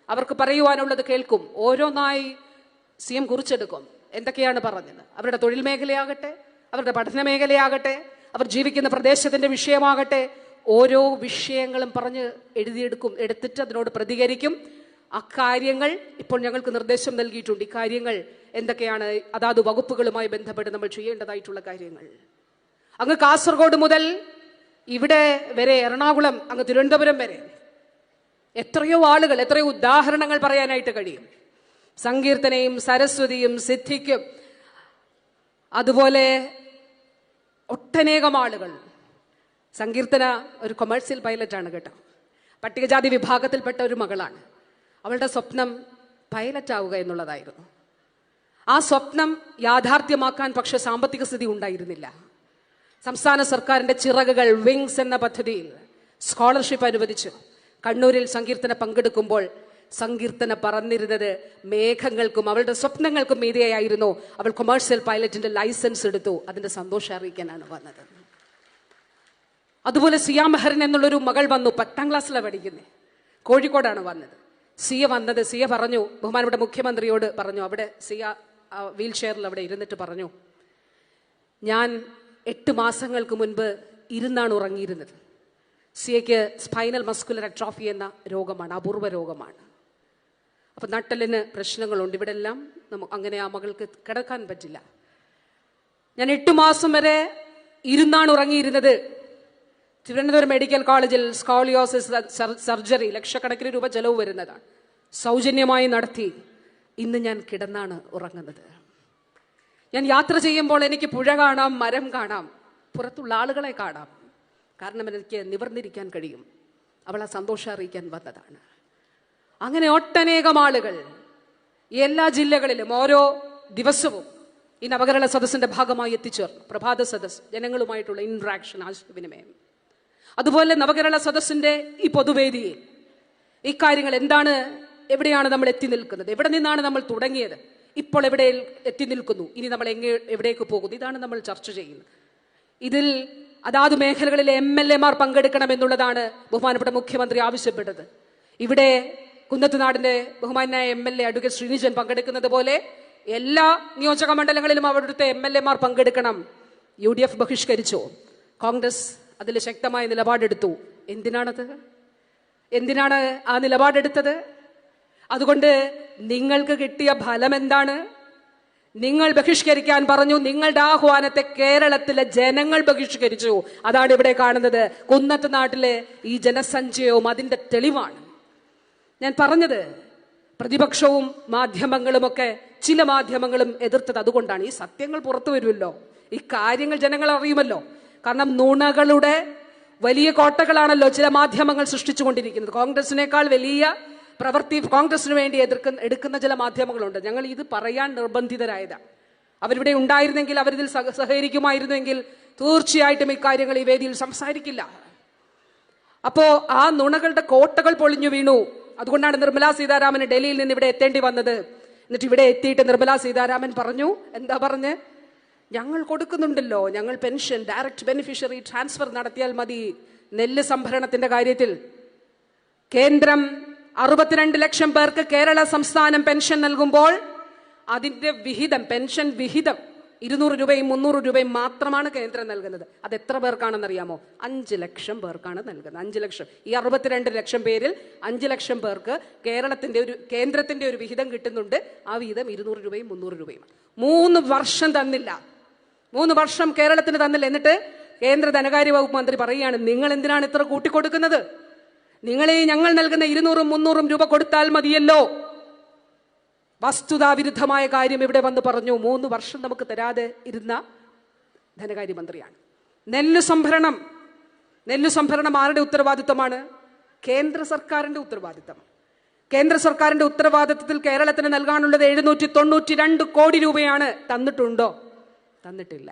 അവർക്ക് പറയുവാനുള്ളത് കേൾക്കും. ഓരോന്നായി CM കുറിച്ചെടുക്കും. എന്തൊക്കെയാണ് പറഞ്ഞത്? അവരുടെ തൊഴിൽ മേഖലയാകട്ടെ, അവരുടെ പഠന മേഖലയാകട്ടെ, അവർ ജീവിക്കുന്ന പ്രദേശത്തിന്റെ വിഷയമാകട്ടെ, ഓരോ വിഷയങ്ങളും പറഞ്ഞ് എഴുതിയെടുക്കും. എടുത്തിട്ട് അതിനോട് പ്രതികരിക്കും. അക്കാര്യങ്ങൾ ഇപ്പോൾ ഞങ്ങൾക്ക് നിർദ്ദേശം നൽകിയിട്ടുണ്ട്. ഇക്കാര്യങ്ങൾ എന്തൊക്കെയാണ് അതാത് വകുപ്പുകളുമായി ബന്ധപ്പെട്ട് നമ്മൾ ചെയ്യേണ്ടതായിട്ടുള്ള കാര്യങ്ങൾ. അങ്ങ് കാസർഗോഡ് മുതൽ ഇവിടെ വരെ, എറണാകുളം, അങ്ങ് തിരുവനന്തപുരം വരെ എത്രയോ ആളുകൾ, എത്രയോ ഉദാഹരണങ്ങൾ പറയാനായിട്ട് കഴിയും. സങ്കീർത്തനയും സരസ്വതിയും സിദ്ധിക്കും, അതുപോലെ ഒട്ടനേകം ആളുകൾ. സങ്കീർത്തന ഒരു കൊമേഴ്സ്യൽ പൈലറ്റാണ് കേട്ടോ. പട്ടികജാതി വിഭാഗത്തിൽപ്പെട്ട ഒരു മകളാണ്. അവളുടെ സ്വപ്നം പൈലറ്റ് ആവുക എന്നുള്ളതായിരുന്നു. ആ സ്വപ്നം യാഥാർത്ഥ്യമാക്കാൻ പക്ഷെ സാമ്പത്തിക സ്ഥിതി ഉണ്ടായിരുന്നില്ല. സംസ്ഥാന സർക്കാരിന്റെ ചിറകുകൾ വിങ്സ് എന്ന പദ്ധതിയിൽ സ്കോളർഷിപ്പ് അനുവദിച്ചു. കണ്ണൂരിൽ സങ്കീർത്തന പങ്കെടുക്കുമ്പോൾ സങ്കീർത്തന പറന്നിരുന്നത് മേഘങ്ങൾക്കും അവളുടെ സ്വപ്നങ്ങൾക്കും മീതിയായിരുന്നു. അവൾ കൊമേഴ്സ്യൽ പൈലറ്റിന്റെ ലൈസൻസ് എടുത്തു. അതിന്റെ സന്തോഷം അറിയിക്കാനാണ് വന്നത്. അതുപോലെ സിയ മെഹറിൻ എന്നുള്ളൊരു മകൾ വന്നു. 10ാം ക്ലാസ്സിലാണ് പഠിക്കുന്നത്. കോഴിക്കോടാണ് വന്നത്. സിയ പറഞ്ഞു, ബഹുമാനപ്പെട്ട മുഖ്യമന്ത്രിയോട് പറഞ്ഞു, അവിടെ സിയ വീൽ ചെയറിൽ അവിടെ ഇരുന്നിട്ട് പറഞ്ഞു, ഞാൻ 8 മാസങ്ങൾക്ക് മുൻപ് ഇരുന്നാണ് ഉറങ്ങിയിരുന്നത്. സിയയ്ക്ക് സ്പൈനൽ മസ്കുലർ അട്രോഫി എന്ന രോഗമാണ്, അപൂർവ രോഗമാണ്. അപ്പൊ നട്ടലിന് പ്രശ്നങ്ങളുണ്ട്. ഇവിടെ എല്ലാം അങ്ങനെ ആ മകൾക്ക് കിടക്കാൻ പറ്റില്ല. ഞാൻ 8 മാസം വരെ ഇരുന്നാണ് ഉറങ്ങിയിരുന്നത്. തിരുവനന്തപുരം മെഡിക്കൽ കോളേജിൽ സ്കോളിയോസിസ് സർജറി ലക്ഷക്കണക്കിന് രൂപ ചെലവ് വരുന്നതാണ്. സൗജന്യമായി നടത്തി. ഇന്ന് ഞാൻ കിടന്നാണ് ഉറങ്ങുന്നത്. ഞാൻ യാത്ര ചെയ്യുമ്പോൾ എനിക്ക് പുഴ കാണാം, മരം കാണാം, പുറത്തുള്ള ആളുകളെ കാണാം. കാരണം എനിക്ക് നിവർന്നിരിക്കാൻ കഴിയും. അവൾ ആ സന്തോഷം അറിയിക്കാൻ വന്നതാണ്. അങ്ങനെ ഒട്ടനേകം ആളുകൾ എല്ലാ ജില്ലകളിലും ഓരോ ദിവസവും ഈ നവകേരള സദസ്സിന്റെ ഭാഗമായി എത്തിച്ചേർന്നു. പ്രഭാത സദസ്, ജനങ്ങളുമായിട്ടുള്ള ഇന്ററാക്ഷൻ, ആശയവിനിമയം. അതുപോലെ നവകേരള സദസ്സിന്റെ ഈ പൊതുവേദിയിൽ ഈ കാര്യങ്ങൾ എന്താണ്, എവിടെയാണ് നമ്മൾ എത്തി നിൽക്കുന്നത്, എവിടെ നിന്നാണ് നമ്മൾ തുടങ്ങിയത്, ഇപ്പോൾ എവിടെ എത്തി നിൽക്കുന്നു, ഇനി നമ്മൾ എവിടേക്ക് പോകുന്നു, ഇതാണ് നമ്മൾ ചർച്ച ചെയ്യുന്നത്. ഇതിൽ അതാത് മേഖലകളിലെ MLA-മാർ പങ്കെടുക്കണമെന്നുള്ളതാണ് ബഹുമാനപ്പെട്ട മുഖ്യമന്ത്രി ആവശ്യപ്പെട്ടത്. ഇവിടെ കുന്നത്തുനാടിന്റെ ബഹുമാനായ MLA അഡ്വക്കേറ്റ് ശ്രീനിജൻ പങ്കെടുക്കുന്നത് പോലെ എല്ലാ നിയോജക മണ്ഡലങ്ങളിലും അവിടുത്തെ MLA-മാർ പങ്കെടുക്കണം. UDF ബഹിഷ്കരിച്ചു, കോൺഗ്രസ് അതിൽ ശക്തമായ നിലപാടെടുത്തു. എന്തിനാണ് ആ നിലപാടെടുത്തത്? അതുകൊണ്ട് നിങ്ങൾക്ക് കിട്ടിയ ഫലം എന്താണ്? നിങ്ങൾ ബഹിഷ്കരിക്കാൻ പറഞ്ഞു, നിങ്ങളുടെ ആഹ്വാനത്തെ കേരളത്തിലെ ജനങ്ങൾ ബഹിഷ്കരിച്ചു. അതാണ് ഇവിടെ കാണുന്നത്. കുന്നത്ത് നാട്ടിലെ ഈ ജനസഞ്ചയവും അതിന്റെ തെളിവാണ്. ഞാൻ പറഞ്ഞത് പ്രതിപക്ഷവും മാധ്യമങ്ങളുമൊക്കെ, ചില മാധ്യമങ്ങളും എതിർത്തത് അതുകൊണ്ടാണ്. ഈ സത്യങ്ങൾ പുറത്തു വരുമല്ലോ, ഈ കാര്യങ്ങൾ ജനങ്ങൾ അറിയുമല്ലോ. കാരണം നുണകളുടെ വലിയ കോട്ടകളാണല്ലോ ചില മാധ്യമങ്ങൾ സൃഷ്ടിച്ചുകൊണ്ടിരിക്കുന്നത്. കോൺഗ്രസിനേക്കാൾ വലിയ പ്രവൃത്തി കോൺഗ്രസിന് വേണ്ടി എടുക്കുന്ന ചില മാധ്യമങ്ങളുണ്ട്. ഞങ്ങൾ ഇത് പറയാൻ നിർബന്ധിതരായതാണ്. അവരിവിടെ ഉണ്ടായിരുന്നെങ്കിൽ, അവരിതിൽ സഹകരിക്കുമായിരുന്നെങ്കിൽ തീർച്ചയായിട്ടും ഇക്കാര്യങ്ങൾ ഈ വേദിയിൽ സംസാരിക്കില്ല. അപ്പോ ആ നുണകളുടെ കോട്ടകൾ പൊളിഞ്ഞു വീണു. അതുകൊണ്ടാണ് നിർമ്മലാ സീതാരാമന് ഡൽഹിയിൽ നിന്ന് ഇവിടെ എത്തേണ്ടി വന്നത്. എന്നിട്ട് ഇവിടെ എത്തിയിട്ട് നിർമ്മലാ സീതാരാമൻ പറഞ്ഞു, എന്താ പറഞ്ഞ്, ഞങ്ങൾ കൊടുക്കുന്നുണ്ടല്ലോ, ഞങ്ങൾ പെൻഷൻ ഡയറക്റ്റ് ബെനിഫിഷ്യറി ട്രാൻസ്ഫർ നടത്തിയാൽ മതി. നെല്ല് സംഭരണത്തിന്റെ കാര്യത്തിൽ കേന്ദ്രം 62 ലക്ഷം പേർക്ക് കേരള സംസ്ഥാനം പെൻഷൻ നൽകുമ്പോൾ അതിന്റെ വിഹിതം, പെൻഷൻ വിഹിതം 200 രൂപയും 300 രൂപയും മാത്രമാണ് കേന്ദ്രം നൽകുന്നത്. അത് എത്ര പേർക്കാണെന്നറിയാമോ? 5 ലക്ഷം പേർക്കാണ് നൽകുന്നത്. 5 ലക്ഷം. ഈ 62 ലക്ഷം പേരിൽ 5 ലക്ഷം പേർക്ക് കേന്ദ്രത്തിന്റെ ഒരു വിഹിതം കിട്ടുന്നുണ്ട്. ആ വിഹിതം 200 രൂപയും 300 രൂപയും. 3 വർഷം തന്നില്ല. 3 വർഷം കേരളത്തിന് തന്നില്ല. എന്നിട്ട് കേന്ദ്ര ധനകാര്യ വകുപ്പ് മന്ത്രി പറയുകയാണ്, നിങ്ങൾ എന്തിനാണ് ഇത്ര കൂട്ടിക്കൊടുക്കുന്നത്? നിങ്ങളെ ഞങ്ങൾ നൽകുന്ന 200-ഉം 300-ഉം രൂപ കൊടുത്താൽ മതിയല്ലോ. വസ്തുതാവിരുദ്ധമായ കാര്യം ഇവിടെ വന്ന് പറഞ്ഞു. 3 വർഷം നമുക്ക് തരാതെ ഇരുന്ന ധനകാര്യമന്ത്രിയാണ്. നെല്ല് സംഭരണം ആരുടെ ഉത്തരവാദിത്തമാണ്? കേന്ദ്ര സർക്കാരിന്റെ ഉത്തരവാദിത്തം. കേന്ദ്ര സർക്കാരിന്റെ ഉത്തരവാദിത്തത്തിൽ കേരളത്തിന് നൽകാനുള്ളത് 792 കോടി രൂപയാണ്. തന്നിട്ടുണ്ടോ? തന്നിട്ടില്ല.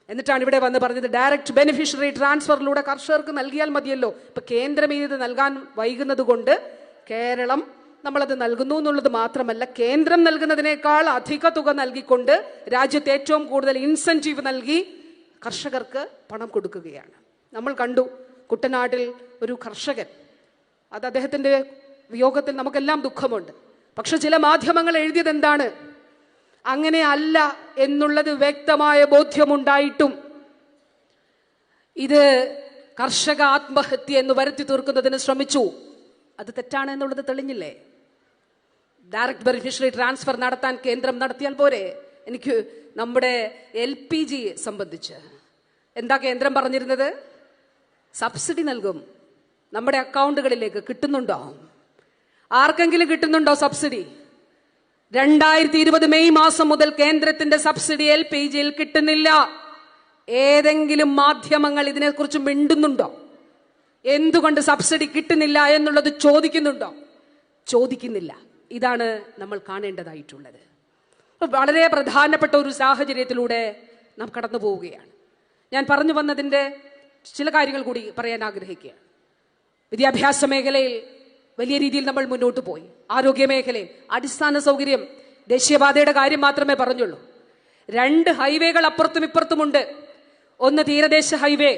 എന്നിട്ടാണ് ഇവിടെ വന്ന് പറഞ്ഞത് ഡയറക്റ്റ് ബെനിഫിഷ്യറി ട്രാൻസ്ഫറിലൂടെ കർഷകർക്ക് നൽകിയാൽ മതിയല്ലോ. ഇപ്പൊ കേന്ദ്രം ഇത് നൽകാൻ വൈകുന്നത് കൊണ്ട് കേരളം നമ്മളത് നൽകുന്നു എന്നുള്ളത് മാത്രമല്ല, കേന്ദ്രം നൽകുന്നതിനേക്കാൾ അധിക തുക നൽകിക്കൊണ്ട് രാജ്യത്ത് ഏറ്റവും കൂടുതൽ ഇൻസെന്റീവ് നൽകി കർഷകർക്ക് പണം കൊടുക്കുകയാണ്. നമ്മൾ കണ്ടു കുട്ടനാട്ടിൽ ഒരു കർഷകൻ, അത് അദ്ദേഹത്തിന്റെ വിയോഗത്തിൽ നമുക്കെല്ലാം ദുഃഖമുണ്ട്. പക്ഷെ ചില മാധ്യമങ്ങൾ എഴുതിയത് എന്താണ്? അങ്ങനെ അല്ല എന്നുള്ളത് വ്യക്തമായ ബോധ്യമുണ്ടായിട്ടും ഇത് കർഷക ആത്മഹത്യ എന്ന് വരുത്തി തീർക്കുന്നതിന് ശ്രമിച്ചു. അത് തെറ്റാണ് എന്നുള്ളത് തെളിഞ്ഞില്ലേ? ഡയറക്റ്റ് ബെനിഫിഷ്യറി ട്രാൻസ്ഫർ നടത്താൻ കേന്ദ്രം നടത്തിയാൽ പോരെ? എനിക്ക് നമ്മുടെ LPG സംബന്ധിച്ച് എന്താ കേന്ദ്രം പറഞ്ഞിരുന്നത്? സബ്സിഡി നൽകും, നമ്മുടെ അക്കൗണ്ടുകളിലേക്ക് കിട്ടുന്നുണ്ടോ? ആർക്കെങ്കിലും കിട്ടുന്നുണ്ടോ സബ്സിഡി? 2020 മെയ് മാസം മുതൽ കേന്ദ്രത്തിന്റെ സബ്സിഡി LPG-യിൽ കിട്ടുന്നില്ല. ഏതെങ്കിലും മാധ്യമങ്ങൾ ഇതിനെക്കുറിച്ച് മിണ്ടുന്നുണ്ടോ? എന്തുകൊണ്ട് സബ്സിഡി കിട്ടുന്നില്ല എന്നുള്ളത് ചോദിക്കുന്നുണ്ടോ? ചോദിക്കുന്നില്ല. ഇതാണ് നമ്മൾ കാണേണ്ടതായിട്ടുള്ളത്. വളരെ പ്രധാനപ്പെട്ട ഒരു സാഹചര്യത്തിലൂടെ നാം കടന്നു പോവുകയാണ്. ഞാൻ പറഞ്ഞു വന്നതിന്റെ ചില കാര്യങ്ങൾ കൂടി പറയാൻ ആഗ്രഹിക്കുകയാണ്. വിദ്യാഭ്യാസ മേഖലയിൽ വലിയ രീതിയിൽ നമ്മൾ മുന്നോട്ട് പോയി. ആരോഗ്യ മേഖലയിൽ അടിസ്ഥാന സൗകര്യം, ദേശീയപാതയുടെ കാര്യം മാത്രമേ പറഞ്ഞുള്ളൂ. 2 ഹൈവേകൾ അപ്പുറത്തും ഇപ്പുറത്തുമുണ്ട്. ഒന്ന് തീരദേശ ഹൈവേ,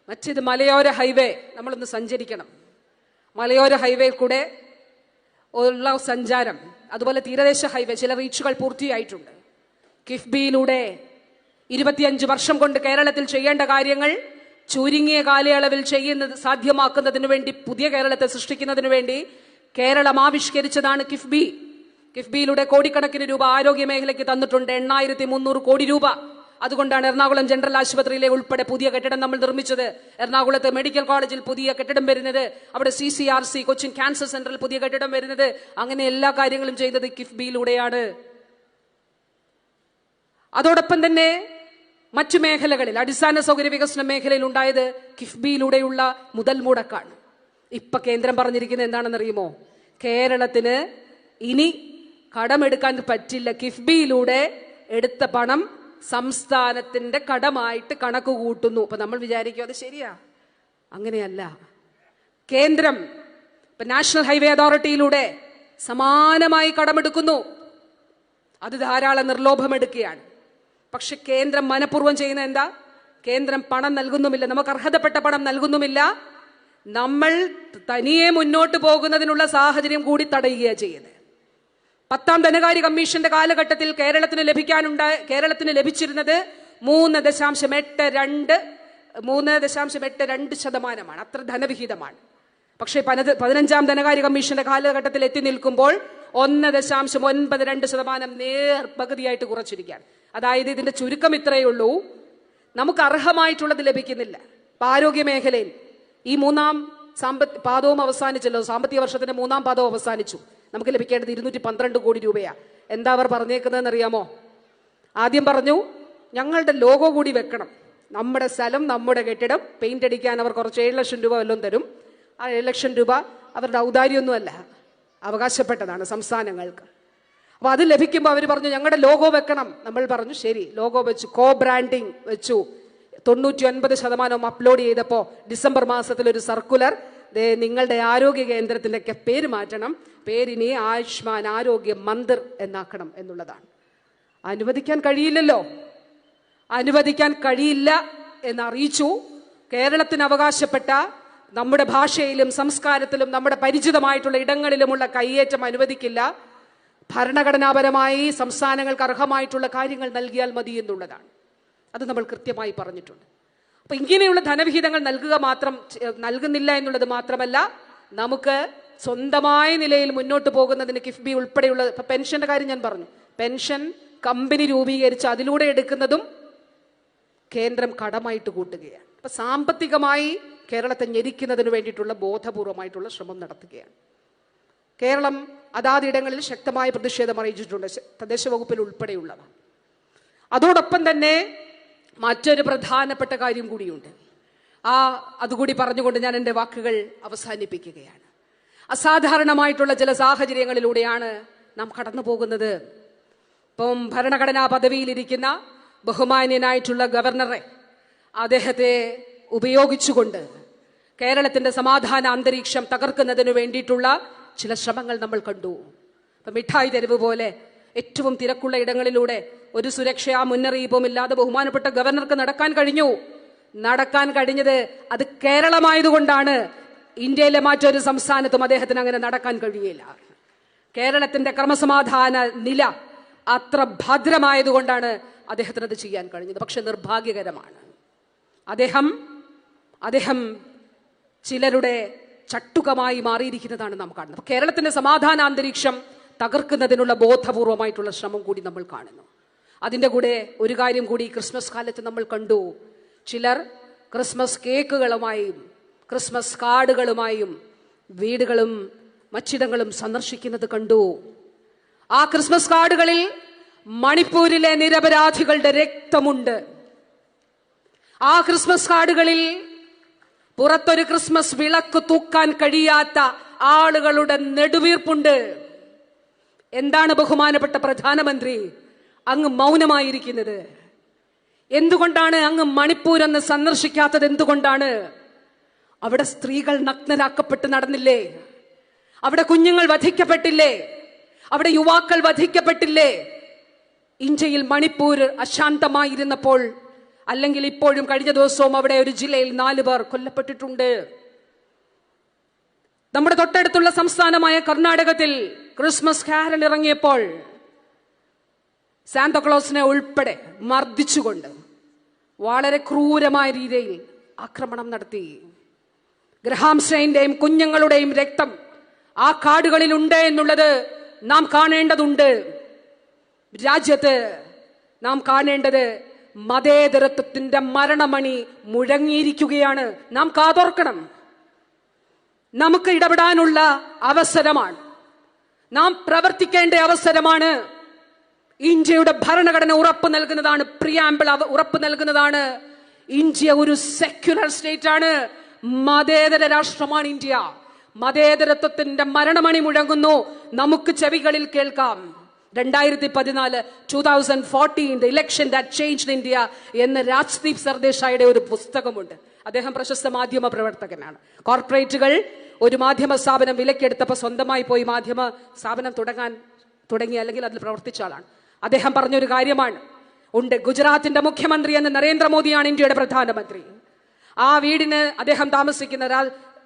മറ്റേത് മലയോര ഹൈവേ. നമ്മളൊന്ന് സഞ്ചരിക്കണം. മലയോര ഹൈവേ കൂടെ ഉള്ള സഞ്ചാരം, അതുപോലെ തീരദേശ ഹൈവേ ചില റീച്ചുകൾ പൂർത്തിയായിട്ടുണ്ട്. കിഫ്ബിയിലൂടെ 25 വർഷം കൊണ്ട് കേരളത്തിൽ ചെയ്യേണ്ട കാര്യങ്ങൾ ചുരുങ്ങിയ കാലയളവിൽ സാധ്യമാക്കുന്നതിന് വേണ്ടി, പുതിയ കേരളത്തെ സൃഷ്ടിക്കുന്നതിന് വേണ്ടി കേരളം ആവിഷ്കരിച്ചതാണ് കിഫ്ബി. കിഫ്ബിയിലൂടെ കോടിക്കണക്കിന് രൂപ ആരോഗ്യ മേഖലയ്ക്ക് തന്നിട്ടുണ്ട്. 8300 കോടി രൂപ. അതുകൊണ്ടാണ് എറണാകുളം ജനറൽ ആശുപത്രിയിലെ ഉൾപ്പെടെ പുതിയ കെട്ടിടം നമ്മൾ നിർമ്മിച്ചത്. എറണാകുളത്ത് മെഡിക്കൽ കോളേജിൽ പുതിയ കെട്ടിടം വരുന്നത്, അവിടെ CCRC കൊച്ചിൻ ക്യാൻസർ സെന്ററിൽ പുതിയ കെട്ടിടം വരുന്നത്, അങ്ങനെ എല്ലാ കാര്യങ്ങളും ചെയ്യുന്നത് കിഫ്ബിയിലൂടെയാണ്. അതോടൊപ്പം തന്നെ മറ്റു മേഖലകളിൽ, അടിസ്ഥാന സൗകര്യ വികസന മേഖലയിൽ ഉണ്ടായത് കിഫ്ബിയിലൂടെയുള്ള മുതൽ മുടക്കാണ്. ഇപ്പൊ കേന്ദ്രം പറഞ്ഞിരിക്കുന്നത് എന്താണെന്നറിയുമോ? കേരളത്തിന് ഇനി കടമെടുക്കാൻ പറ്റില്ല. കിഫ്ബിയിലൂടെ എടുത്ത പണം സംസ്ഥാനത്തിന്റെ കടമായിട്ട് കണക്ക് കൂട്ടുന്നു. അപ്പൊ നമ്മൾ വിചാരിക്കും അത് ശരിയാ. അങ്ങനെയല്ല. കേന്ദ്രം ഇപ്പൊ നാഷണൽ ഹൈവേ അതോറിറ്റിയിലൂടെ സമാനമായി കടമെടുക്കുന്നു. അത് ധാരാളം നിർലോഭമെടുക്കുകയാണ്. പക്ഷെ കേന്ദ്രം മനഃപൂർവ്വം ചെയ്യുന്ന എന്താ? കേന്ദ്രം പണം നൽകുന്നുമില്ല, നമുക്ക് അർഹതപ്പെട്ട പണം നൽകുന്നുമില്ല. നമ്മൾ തനിയെ മുന്നോട്ട് പോകുന്നതിനുള്ള സാഹചര്യം കൂടി തടയുകയാണ് ചെയ്യുന്നത്. 10ാം ധനകാര്യ കമ്മീഷന്റെ കാലഘട്ടത്തിൽ കേരളത്തിന് ലഭിച്ചിരുന്നത് 3.82%. അത്ര ധനവിഹിതമാണ്. പക്ഷേ 15ാം ധനകാര്യ കമ്മീഷന്റെ കാലഘട്ടത്തിൽ എത്തി നിൽക്കുമ്പോൾ 1.92% നേർപകുതിയായിട്ട് കുറച്ചിരിക്കുകയാണ്. അതായത് ഇതിന്റെ ചുരുക്കം ഇത്രയേ ഉള്ളൂ, നമുക്ക് അർഹമായിട്ടുള്ളത് ലഭിക്കുന്നില്ല. ആരോഗ്യ മേഖലയിൽ ഈ 3ാം പാദവും അവസാനിച്ചല്ലോ. സാമ്പത്തിക വർഷത്തിന്റെ 3ാം പാദവും അവസാനിച്ചു. നമുക്ക് ലഭിക്കേണ്ടത് 212 കോടി രൂപയാണ്. എന്താ അവർ പറഞ്ഞേക്കുന്നതെന്ന് അറിയാമോ? ആദ്യം പറഞ്ഞു ഞങ്ങളുടെ ലോഗോ കൂടി വെക്കണം, നമ്മുടെ സ്ഥലം, നമ്മുടെ കെട്ടിടം പെയിന്റ് അടിക്കാൻ അവർ കുറച്ച് 7 ലക്ഷം രൂപ വല്ലതും തരും. ആ 7 ലക്ഷം രൂപ അവരുടെ ഔദാര്യമൊന്നുമല്ല, അവകാശപ്പെട്ടതാണ് സംസ്ഥാനങ്ങൾക്ക്. അപ്പൊ അത് ലഭിക്കുമ്പോൾ അവർ പറഞ്ഞു ഞങ്ങളുടെ ലോഗോ വെക്കണം. നമ്മൾ പറഞ്ഞു ശരി, ലോഗോ വെച്ചു, കോ ബ്രാൻഡിങ് വെച്ചു. 99% അപ്ലോഡ് ചെയ്തപ്പോൾ ഡിസംബർ മാസത്തിൽ ഒരു സർക്കുലർ, നിങ്ങളുടെ ആരോഗ്യ കേന്ദ്രത്തിന്റെ പേര് മാറ്റണം, പേരിനെ ആയുഷ്മാൻ ആരോഗ്യ മന്ദിർ എന്നാക്കണം എന്നുള്ളതാണ്. അനുവദിക്കാൻ കഴിയില്ലല്ലോ, അനുവദിക്കാൻ കഴിയില്ല എന്നറിയിച്ചു. കേരളത്തിന് അവകാശപ്പെട്ട നമ്മുടെ ഭാഷയിലും സംസ്കാരത്തിലും നമ്മുടെ പരിചിതമായിട്ടുള്ള ഇടങ്ങളിലുമുള്ള കയ്യേറ്റം അനുവദിക്കില്ല. ഭരണഘടനാപരമായി സംസ്ഥാനങ്ങൾക്ക് അർഹമായിട്ടുള്ള കാര്യങ്ങൾ നൽകിയാൽ മതി എന്നുള്ളതാണ്. അത് നമ്മൾ കൃത്യമായി പറഞ്ഞിട്ടുണ്ട്. അപ്പൊ ഇങ്ങനെയുള്ള ധനവിഹിതങ്ങൾ നൽകുന്നില്ല എന്നുള്ളത് മാത്രമല്ല, നമുക്ക് സ്വന്തമായ നിലയിൽ മുന്നോട്ട് പോകുന്നതിന് കിഫ്ബി ഉൾപ്പെടെയുള്ള പെൻഷന്റെ കാര്യം ഞാൻ പറഞ്ഞു. പെൻഷൻ കമ്പനി രൂപീകരിച്ച് അതിലൂടെ എടുക്കുന്നതും കേന്ദ്രം കടമായിട്ട് കൂട്ടുകയാണ്. അപ്പൊ സാമ്പത്തികമായി കേരളത്തെ ഞെരിക്കുന്നതിന് വേണ്ടിയിട്ടുള്ള ബോധപൂർവമായിട്ടുള്ള ശ്രമം നടത്തുകയാണ്. കേരളം അതാതിടങ്ങളിൽ ശക്തമായ പ്രതിഷേധം അറിയിച്ചിട്ടുണ്ട്, തദ്ദേശ വകുപ്പിൽ ഉൾപ്പെടെയുള്ളവ. അതോടൊപ്പം തന്നെ മറ്റൊരു പ്രധാനപ്പെട്ട കാര്യം കൂടിയുണ്ട്. അതുകൂടി പറഞ്ഞുകൊണ്ട് ഞാൻ എൻ്റെ വാക്കുകൾ അവസാനിപ്പിക്കുകയാണ്. അസാധാരണമായിട്ടുള്ള ചില സാഹചര്യങ്ങളിലൂടെയാണ് നാം കടന്നു പോകുന്നത്. ഇപ്പം ഭരണഘടനാ പദവിയിലിരിക്കുന്ന ബഹുമാന്യനായിട്ടുള്ള ഗവർണറെ, അദ്ദേഹത്തെ ഉപയോഗിച്ചുകൊണ്ട് കേരളത്തിന്റെ സമാധാന അന്തരീക്ഷം തകർക്കുന്നതിന് വേണ്ടിയിട്ടുള്ള ചില ശ്രമങ്ങൾ നമ്മൾ കണ്ടു. ഇപ്പൊ മിഠായി തെരുവ് പോലെ ഏറ്റവും തിരക്കുള്ള ഇടങ്ങളിലൂടെ ഒരു സുരക്ഷാ മുന്നറിയിപ്പും ഇല്ലാതെ ബഹുമാനപ്പെട്ട ഗവർണർക്ക് നടക്കാൻ കഴിഞ്ഞത് അത് കേരളമായതുകൊണ്ടാണ്. ഇന്ത്യയിലെ മറ്റൊരു സംസ്ഥാനത്തും അദ്ദേഹത്തിന് അങ്ങനെ നടക്കാൻ കഴിയില്ല. കേരളത്തിന്റെ ക്രമസമാധാന നില അത്ര ഭദ്രമായതുകൊണ്ടാണ് അദ്ദേഹത്തിന് അത് ചെയ്യാൻ കഴിഞ്ഞത്. പക്ഷെ നിർഭാഗ്യകരമാണ്, അദ്ദേഹം ചിലരുടെ ചട്ടുകമായി മാറിയിരിക്കുന്നതാണ് നാം കാണുന്നത്. കേരളത്തിന്റെ സമാധാന അന്തരീക്ഷം തകർക്കുന്നതിനുള്ള ബോധപൂർവമായിട്ടുള്ള ശ്രമം കൂടി നമ്മൾ കാണുന്നു. അതിൻ്റെ കൂടെ ഒരു കാര്യം കൂടി ക്രിസ്മസ് കാലത്ത് നമ്മൾ കണ്ടു. ചിലർ ക്രിസ്മസ് കേക്കുകളുമായും ക്രിസ്മസ് കാർഡുകളുമായും വീടുകളും മച്ചിടങ്ങളും സന്ദർശിക്കുന്നത് കണ്ടു. ആ ക്രിസ്മസ് കാർഡുകളിൽ മണിപ്പൂരിലെ നിരപരാധികളുടെ രക്തമുണ്ട്. ആ ക്രിസ്മസ് കാർഡുകളിൽ പുറത്തൊരു ക്രിസ്മസ് വിളക്ക് തൂക്കാൻ കഴിയാത്ത ആളുകളുടെ നെടുവീർപ്പുണ്ട്. എന്താണ് ബഹുമാനപ്പെട്ട പ്രധാനമന്ത്രി അങ്ങ് മൗനമായിരിക്കുന്നത്? എന്തുകൊണ്ടാണ് അങ്ങ് മണിപ്പൂർ എന്ന് സന്ദർശിക്കാത്തത്? എന്തുകൊണ്ടാണ്? അവിടെ സ്ത്രീകൾ നഗ്നരാക്കപ്പെട്ട് നടന്നില്ലേ? അവിടെ കുഞ്ഞുങ്ങൾ വധിക്കപ്പെട്ടില്ലേ? അവിടെ യുവാക്കൾ വധിക്കപ്പെട്ടില്ലേ? ഇന്ത്യയിൽ മണിപ്പൂർ അശാന്തമായിരുന്നപ്പോൾ, അല്ലെങ്കിൽ ഇപ്പോഴും കഴിഞ്ഞ ദിവസവും അവിടെ ഒരു ജില്ലയിൽ 4 പേർ കൊല്ലപ്പെട്ടിട്ടുണ്ട്. നമ്മുടെ തൊട്ടടുത്തുള്ള സംസ്ഥാനമായ കർണാടകത്തിൽ ക്രിസ്മസ് കാരൽ ഇറങ്ങിയപ്പോൾ സാന്താക്ലോസിനെ ഉൾപ്പെടെ മർദ്ദിച്ചുകൊണ്ട് വളരെ ക്രൂരമായ രീതിയിൽ ആക്രമണം നടത്തി. ഗ്രഹാം സ്റ്റെയിന്റെയും കുഞ്ഞുങ്ങളുടെയും രക്തം ആ കാർഡുകളിൽ ഉണ്ട് എന്നുള്ളത് നാം കാണേണ്ടതുണ്ട്. രാജ്യത്ത് നാം കാണേണ്ടത് മതേതരത്വത്തിന്റെ മരണമണി മുഴങ്ങിയിരിക്കുകയാണ്. നാം കാതോർക്കണം. നമുക്ക് ഇടപെടാനുള്ള അവസരമാണ്, നാം പ്രവർത്തിക്കേണ്ട അവസരമാണ്. ഇന്ത്യയുടെ ഭരണഘടന ഉറപ്പ് നൽകുന്നതാണ്, പ്രിയാമ്പിൾ ഉറപ്പ് നൽകുന്നതാണ്, ഇന്ത്യ ഒരു സെക്യുലർ സ്റ്റേറ്റ് ആണ്, മതേതര രാഷ്ട്രമാണ് ഇന്ത്യ. മതേതരത്വത്തിന്റെ മരണമണി മുഴങ്ങുന്നു, നമുക്ക് ചെവികളിൽ കേൾക്കാം. 2014 2014 ഇലക്ഷൻ ദാറ്റ് ചേഞ്ച്ഡ് ഇന്ത്യ എന്ന് രാജ്ദീപ് സർദേശായിയുടെ ഒരു പുസ്തകമുണ്ട്. അദ്ദേഹം പ്രശസ്ത മാധ്യമ പ്രവർത്തകനാണ്. കോർപ്പറേറ്റുകൾ ഒരു മാധ്യമ സ്ഥാപനം വിലക്കെടുത്തപ്പോൾ സ്വന്തമായി പോയി മാധ്യമ സ്ഥാപനം തുടങ്ങി അല്ലെങ്കിൽ അതിൽ പ്രവർത്തിച്ച ആളാണ്. അദ്ദേഹം പറഞ്ഞൊരു കാര്യമാണ് ഉണ്ട്. ഗുജറാത്തിന്റെ മുഖ്യമന്ത്രി എന്ന നരേന്ദ്രമോദിയാണ് ഇന്ത്യയുടെ പ്രധാനമന്ത്രി. ആ വീടിന് അദ്ദേഹം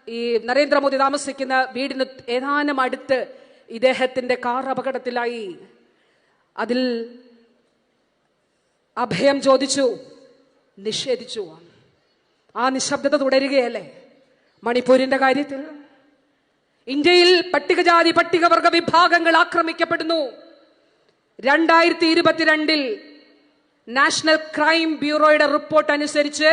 ഈ നരേന്ദ്രമോദി താമസിക്കുന്ന വീടിന് ഏതാനും അടുത്ത് ഇദ്ദേഹത്തിന്റെ കാർ അപകടത്തിലായി. അതിൽ അഭയം ചോദിച്ചു, നിഷേധിച്ചു. ആ നിശബ്ദത തുടരുകയല്ലേ? മണിപ്പൂരിന്റെ കാര്യത്തിൽ ഇന്ത്യയിൽ പട്ടികജാതി പട്ടികവർഗ വിഭാഗങ്ങൾ ആക്രമിക്കപ്പെടുന്നു. 2022 നാഷണൽ ക്രൈം ബ്യൂറോയുടെ റിപ്പോർട്ട് അനുസരിച്ച്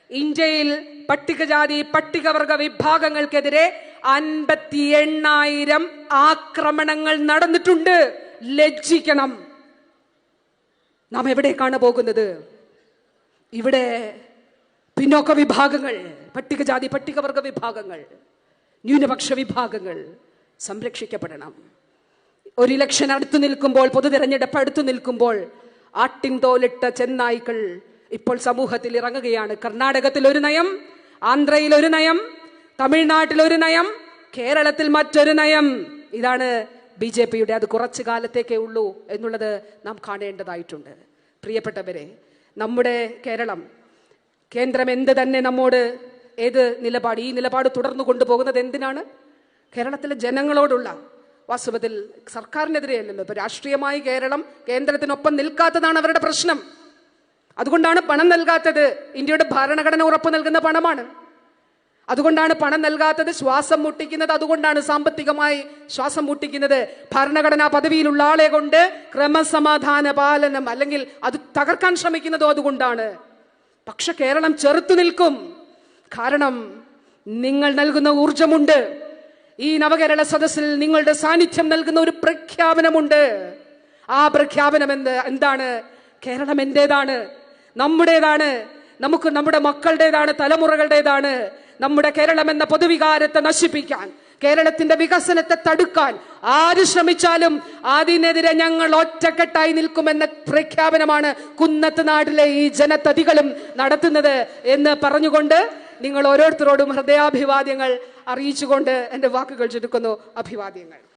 ഇന്ത്യയിൽ പട്ടികജാതി പട്ടികവർഗ വിഭാഗങ്ങൾക്കെതിരെ 58,000 ആക്രമണങ്ങൾ നടന്നിട്ടുണ്ട്. ലജ്ജിക്കണം. നാം എവിടേക്കാണ് പോകുന്നത്? ഇവിടെ പിന്നോക്ക വിഭാഗങ്ങൾ, പട്ടികജാതി പട്ടികവർഗ വിഭാഗങ്ങൾ, ന്യൂനപക്ഷ വിഭാഗങ്ങൾ സംരക്ഷിക്കപ്പെടണം. ഒരു ഇലക്ഷൻ അടുത്തു നിൽക്കുമ്പോൾ, പൊതു തെരഞ്ഞെടുപ്പ് അടുത്തു നിൽക്കുമ്പോൾ ആട്ടിൻ തോലിട്ട ചെന്നായ്ക്കൾ ഇപ്പോൾ സമൂഹത്തിൽ ഇറങ്ങുകയാണ്. കർണാടകത്തിൽ ഒരു നയം, ആന്ധ്രയിൽ ഒരു നയം, തമിഴ്നാട്ടിൽ ഒരു നയം, കേരളത്തിൽ മറ്റൊരു നയം. ഇതാണ് BJPയുടെ. അത് കുറച്ചു കാലത്തേക്കേ ഉള്ളൂ എന്നുള്ളത് നാം കാണേണ്ടതായിട്ടുണ്ട്. പ്രിയപ്പെട്ടവരെ, നമ്മുടെ കേന്ദ്രം എന്ത് തന്നെ നമ്മോട് ഏത് നിലപാട്, ഈ നിലപാട് തുടർന്നു കൊണ്ടുപോകുന്നത് എന്തിനാണ്? കേരളത്തിലെ ജനങ്ങളോടുള്ള, വാസ്തവത്തിൽ സർക്കാരിനെതിരെയല്ലല്ലോ. ഇപ്പൊ രാഷ്ട്രീയമായി കേന്ദ്രത്തിനൊപ്പം നിൽക്കാത്തതാണ് അവരുടെ പ്രശ്നം. അതുകൊണ്ടാണ് പണം നൽകാത്തത്. ഇന്ത്യയുടെ ഭരണഘടന ഉറപ്പു നൽകുന്ന പണമാണ്. അതുകൊണ്ടാണ് പണം നൽകാത്തത്. ശ്വാസം മുട്ടിക്കുന്നത് അതുകൊണ്ടാണ്, സാമ്പത്തികമായി ശ്വാസം മുട്ടിക്കുന്നത്. ഭരണഘടനാ പദവിയിലുള്ള ആളെ കൊണ്ട് ക്രമസമാധാന പാലനം അല്ലെങ്കിൽ അത് തകർക്കാൻ ശ്രമിക്കുന്നതോ അതുകൊണ്ടാണ്. പക്ഷെ കേരളം ചെറുത്തു നിൽക്കും. കാരണം നിങ്ങൾ നൽകുന്ന ഊർജമുണ്ട്. ഈ നവകേരള സദസ്സിൽ നിങ്ങളുടെ സാന്നിധ്യം നൽകുന്ന ഒരു പ്രഖ്യാപനമുണ്ട്. ആ പ്രഖ്യാപനം എന്താണ്? കേരളം എന്റേതാണ്, നമ്മുടേതാണ്, നമുക്ക് നമ്മുടെ മക്കളുടേതാണ്, തലമുറകളുടേതാണ്. നമ്മുടെ കേരളം എന്ന പൊതുവികാരത്തെ നശിപ്പിക്കാൻ, കേരളത്തിന്റെ വികസനത്തെ തടുക്കാൻ ആര് ശ്രമിച്ചാലും അതിനെതിരെ ഞങ്ങൾ ഒറ്റക്കെട്ടായി നിൽക്കുമെന്ന പ്രഖ്യാപനമാണ് കുന്നത്ത് നാട്ടിലെ ഈ ജനതതികളും നടത്തുന്നത് എന്ന് പറഞ്ഞുകൊണ്ട് നിങ്ങൾ ഓരോരുത്തരോടും ഹൃദയാഭിവാദ്യങ്ങൾ അറിയിച്ചുകൊണ്ട് എൻ്റെ വാക്കുകൾ ചുരുക്കുന്നു. അഭിവാദ്യങ്ങൾ.